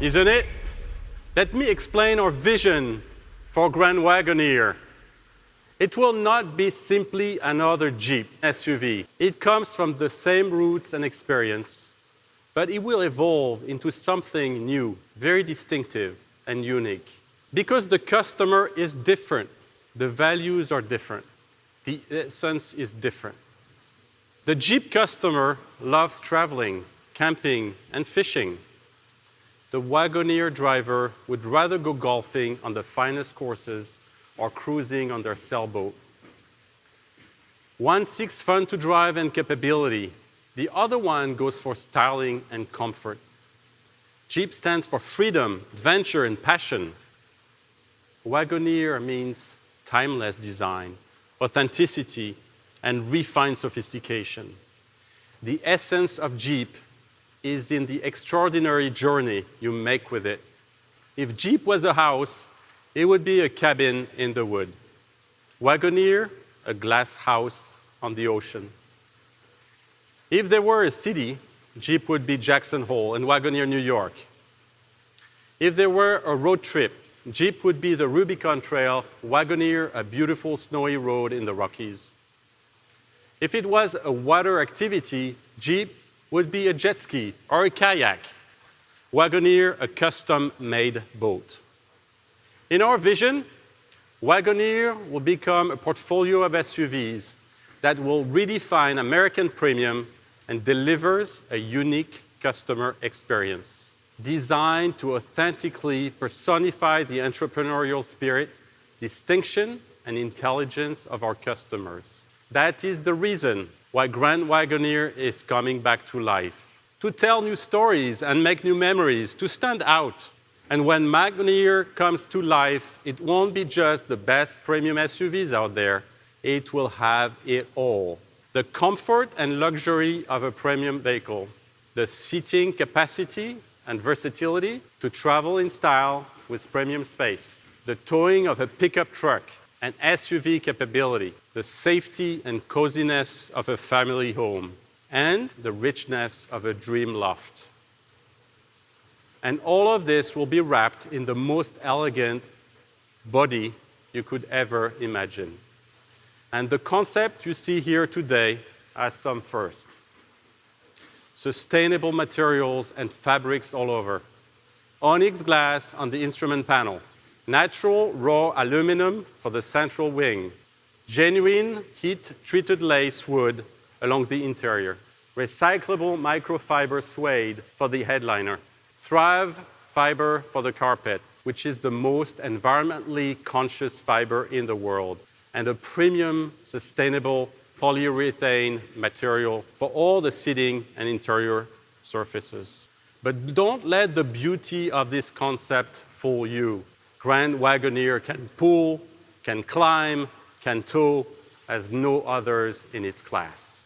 isn't it? Let me explain our vision for Grand Wagoneer. It will not be simply another Jeep SUV. It comes from the same roots and experience, but it will evolve into something new, very distinctive and unique. Because the customer is different, the values are different, the essence is different. The Jeep customer loves traveling, camping, and fishing. The Wagoneer driver would rather go golfing on the finest courses or cruising on their sailboat. One seeks fun to drive and capability. The other one goes for styling and comfort. Jeep stands for freedom, adventure, and passion. Wagoneer means timeless design, authenticity, and refined sophistication. The essence of Jeep is in the extraordinary journey you make with it. If Jeep was a house, it would be a cabin in the wood. Wagoneer, a glass house on the ocean. If there were a city, Jeep would be Jackson Hole and Wagoneer, New York. If there were a road trip, Jeep would be the Rubicon Trail, Wagoneer, a beautiful snowy road in the Rockies. If it was a water activity, Jeep would be a jet ski or a kayak. Wagoneer, a custom-made boat. In our vision, Wagoneer will become a portfolio of SUVs that will redefine American premium and delivers a unique customer experience, designed to authentically personify the entrepreneurial spirit, distinction, and intelligence of our customers. That is the reason why Grand Wagoneer is coming back to life, to tell new stories and make new memories, to stand out. And when Wagoneer comes to life, it won't be just the best premium SUVs out there, it will have it all. The comfort and luxury of a premium vehicle, the seating capacity and versatility to travel in style with premium space, the towing of a pickup truck and SUV capability, the safety and coziness of a family home, and the richness of a dream loft. And all of this will be wrapped in the most elegant body you could ever imagine. And the concept you see here today has some first. Sustainable materials and fabrics all over. Onyx glass on the instrument panel. Natural raw aluminum for the central wing. Genuine heat-treated lace wood along the interior. Recyclable microfiber suede for the headliner. Thrive fiber for the carpet, which is the most environmentally conscious fiber in the world, and a premium, sustainable polyurethane material for all the seating and interior surfaces. But don't let the beauty of this concept fool you. Grand Wagoneer can pull, can climb, can tow as no others in its class.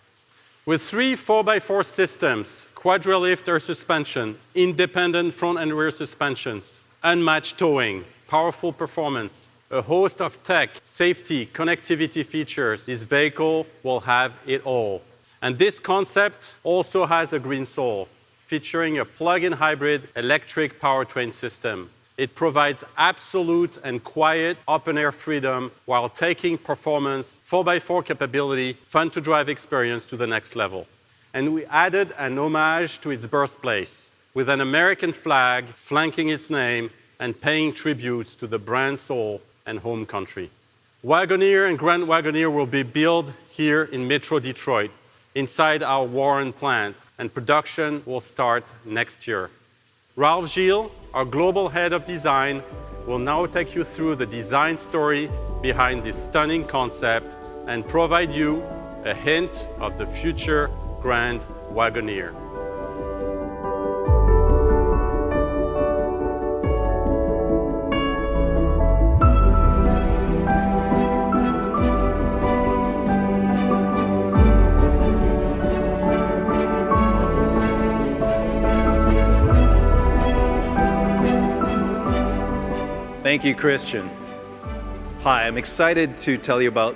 With 3 4x4 systems, quadrilift air suspension, independent front and rear suspensions, unmatched towing, powerful performance, a host of tech, safety, connectivity features, this vehicle will have it all. And this concept also has a green soul, featuring a plug-in hybrid electric powertrain system. It provides absolute and quiet open-air freedom while taking performance, 4x4 capability, fun-to-drive experience to the next level. And we added an homage to its birthplace, with an American flag flanking its name and paying tributes to the brand's soul and home country. Wagoneer and Grand Wagoneer will be built here in Metro Detroit, inside our Warren plant, and production will start next year. Ralph Gilles, our global head of design, will now take you through the design story behind this stunning concept and provide you a hint of the future Grand Wagoneer. Thank you, Christian. Hi, I'm excited to tell you about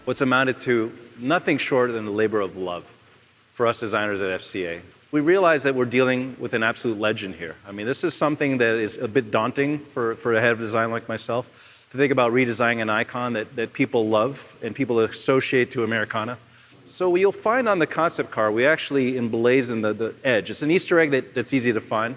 what's amounted to nothing short than the labor of love for us designers at FCA. We realize that we're dealing with an absolute legend here. I mean, this is something that is a bit daunting for a head of design like myself, to think about redesigning an icon that people love and people associate to Americana. So you'll find on the concept car, we actually emblazon the edge. It's an Easter egg that's easy to find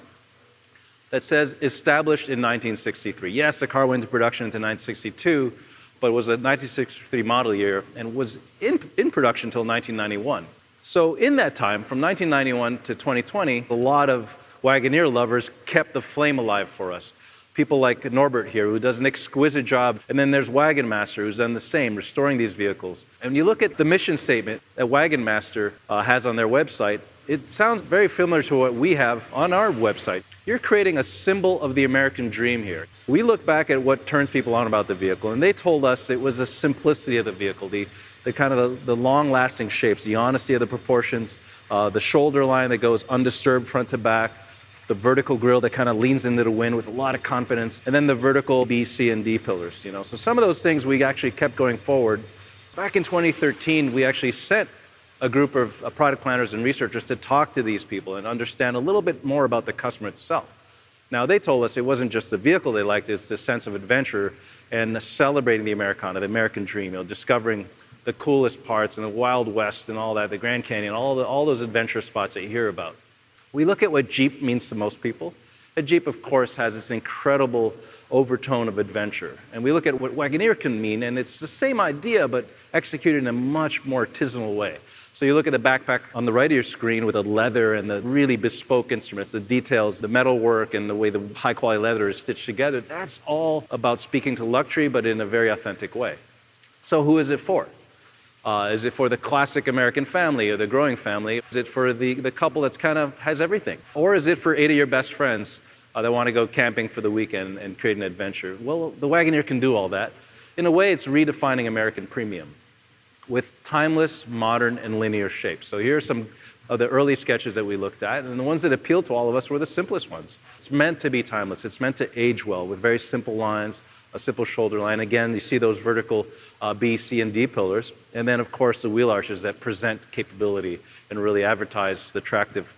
that says established in 1963. Yes, the car went into production into 1962, but it was a 1963 model year and was in production until 1991. So in that time, from 1991 to 2020, a lot of Wagoneer lovers kept the flame alive for us. People like Norbert here, who does an exquisite job, and then there's Wagon Master, who's done the same, restoring these vehicles. And when you look at the mission statement that Wagon Master has on their website, it sounds very similar to what we have on our website. You're creating a symbol of the American dream here. We look back at what turns people on about the vehicle, and they told us it was the simplicity of the vehicle, the kind of the long-lasting shapes, the honesty of the proportions, the shoulder line that goes undisturbed front to back, the vertical grille that kind of leans into the wind with a lot of confidence, and then the vertical B, C, and D pillars. So some of those things we actually kept going forward. Back in 2013, we actually sent a group of product planners and researchers to talk to these people and understand a little bit more about the customer itself. Now, they told us it wasn't just the vehicle they liked, it's the sense of adventure and celebrating the Americana, the American dream, discovering the coolest parts and the Wild West and all that, the Grand Canyon, all those adventure spots that you hear about. We look at what Jeep means to most people. A Jeep, of course, has this incredible overtone of adventure. And we look at what Wagoneer can mean, and it's the same idea, but executed in a much more artisanal way. So you look at the backpack on the right of your screen with the leather and the really bespoke instruments, the details, the metal work, and the way the high-quality leather is stitched together. That's all about speaking to luxury, but in a very authentic way. So who is it for? Is it for the classic American family or the growing family? Is it for the couple that's kind of has everything? Or is it for 8 of your best friends that want to go camping for the weekend and create an adventure? Well, the Wagoneer can do all that. In a way, it's redefining American premium with timeless, modern, and linear shapes. So here are some of the early sketches that we looked at, and the ones that appealed to all of us were the simplest ones. It's meant to be timeless. It's meant to age well with very simple lines, a simple shoulder line. Again, you see those vertical B, C, and D pillars. And then, of course, the wheel arches that present capability and really advertise the attractive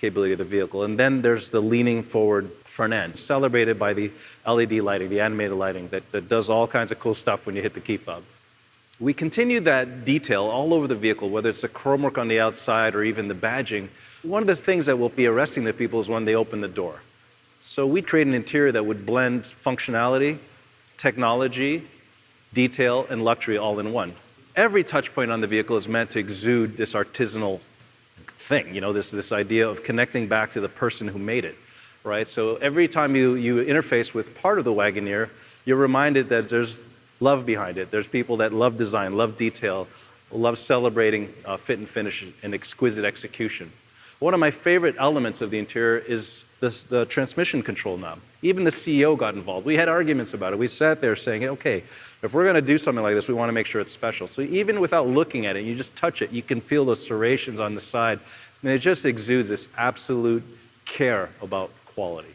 capability of the vehicle. And then there's the leaning forward front end, celebrated by the LED lighting, the animated lighting that does all kinds of cool stuff when you hit the key fob. We continue that detail all over the vehicle, whether it's the chrome work on the outside or even the badging. One of the things that will be arresting to people is when they open the door. So we create an interior that would blend functionality, technology, detail, and luxury all in one. Every touch point on the vehicle is meant to exude this artisanal thing, this idea of connecting back to the person who made it, right? So every time you interface with part of the Wagoneer, you're reminded that there's love behind it. There's people that love design, love detail, love celebrating fit and finish and exquisite execution. One of my favorite elements of the interior is the transmission control knob. Even the CEO got involved. We had arguments about it. We sat there saying, okay, if we're going to do something like this, we want to make sure it's special. So even without looking at it, you just touch it, you can feel those serrations on the side, and it just exudes this absolute care about quality.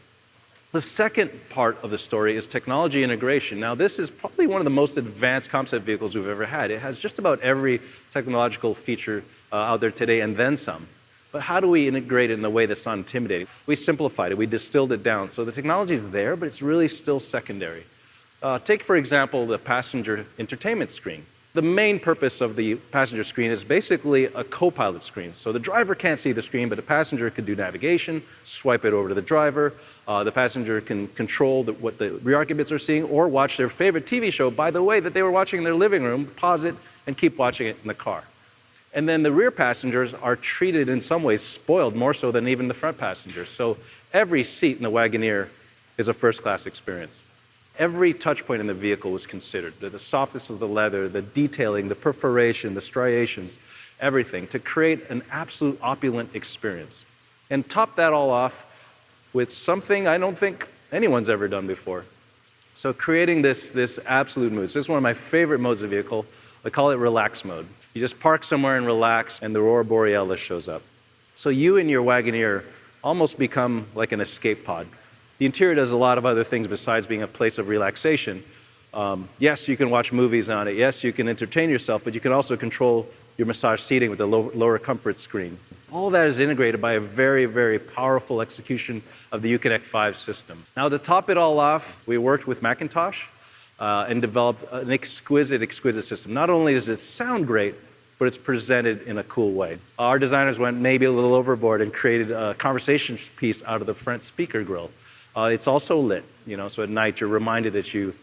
The second part of the story is technology integration. Now, this is probably one of the most advanced concept vehicles we've ever had. It has just about every technological feature out there today and then some. But how do we integrate it in a way that's not intimidating? We simplified it. We distilled it down. So the technology is there, but it's really still secondary. Take, for example, the passenger entertainment screen. The main purpose of the passenger screen is basically a co-pilot screen. So the driver can't see the screen, but the passenger can do navigation, swipe it over to the driver. The passenger can control what the rear occupants are seeing or watch their favorite TV show, by the way, that they were watching in their living room, pause it, and keep watching it in the car. And then the rear passengers are treated in some ways spoiled, more so than even the front passengers. So every seat in the Wagoneer is a first-class experience. Every touch point in the vehicle was considered. The softness of the leather, the detailing, the perforation, the striations, everything, to create an absolute opulent experience. And top that all off with something I don't think anyone's ever done before. So creating this absolute mood. So this is one of my favorite modes of vehicle. I call it relax mode. You just park somewhere and relax, and the Aurora Borealis shows up. So you and your Wagoneer almost become like an escape pod. The interior does a lot of other things besides being a place of relaxation. Yes, you can watch movies on it. Yes, you can entertain yourself, but you can also control your massage seating with the lower comfort screen. All that is integrated by a very, very powerful execution of the Uconnect 5 system. Now, to top it all off, we worked with Macintosh and developed an exquisite system. Not only does it sound great, but it's presented in a cool way. Our designers went maybe a little overboard and created a conversation piece out of the front speaker grille. It's also lit, so at night you're reminded that you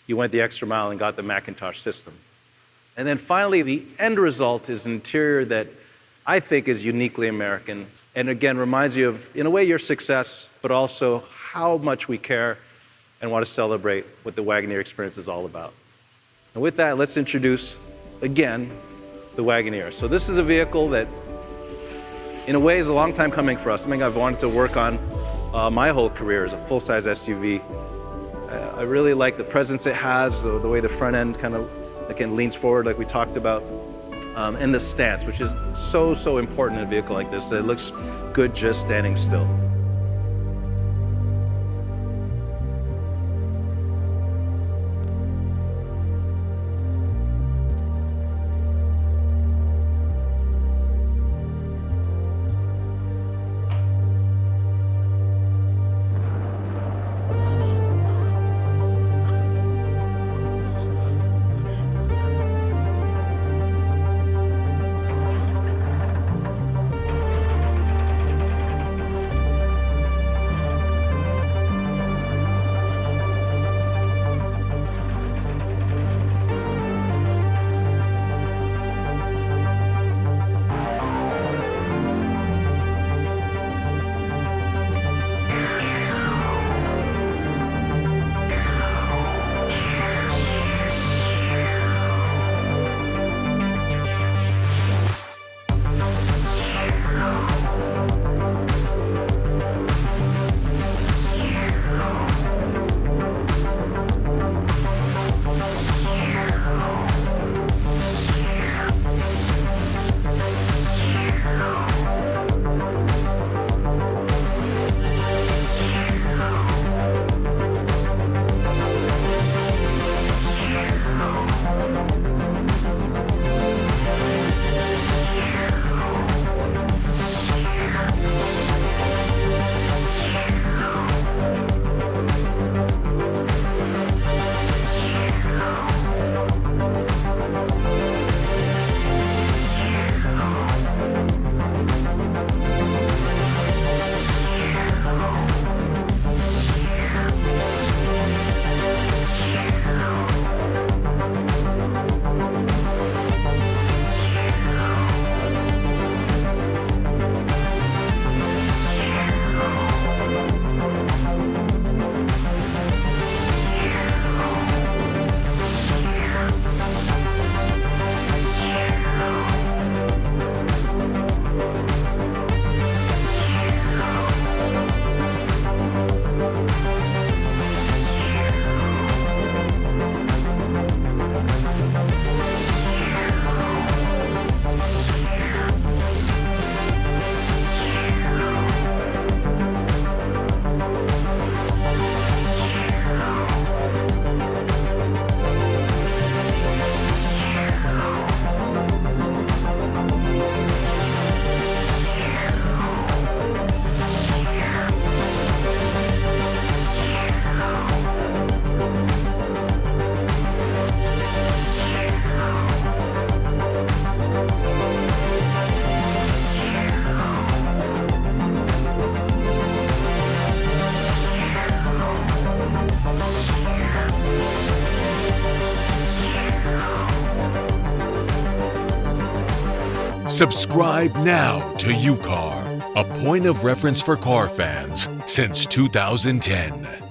went the extra mile and got the Macintosh system. And then finally, the end result is an interior that I think is uniquely American, and again reminds you of, in a way, your success, but also how much we care and want to celebrate what the Wagoneer experience is all about. And with that, let's introduce, again, the Wagoneer. So this is a vehicle that, in a way, is a long time coming for us, something I've wanted to work on my whole career as a full-size SUV. I really like the presence it has, the way the front end kind of, again, leans forward like we talked about, and the stance, which is so important in a vehicle like this. It looks good just standing still. Subscribe now to UCAR, a point of reference for car fans since 2010.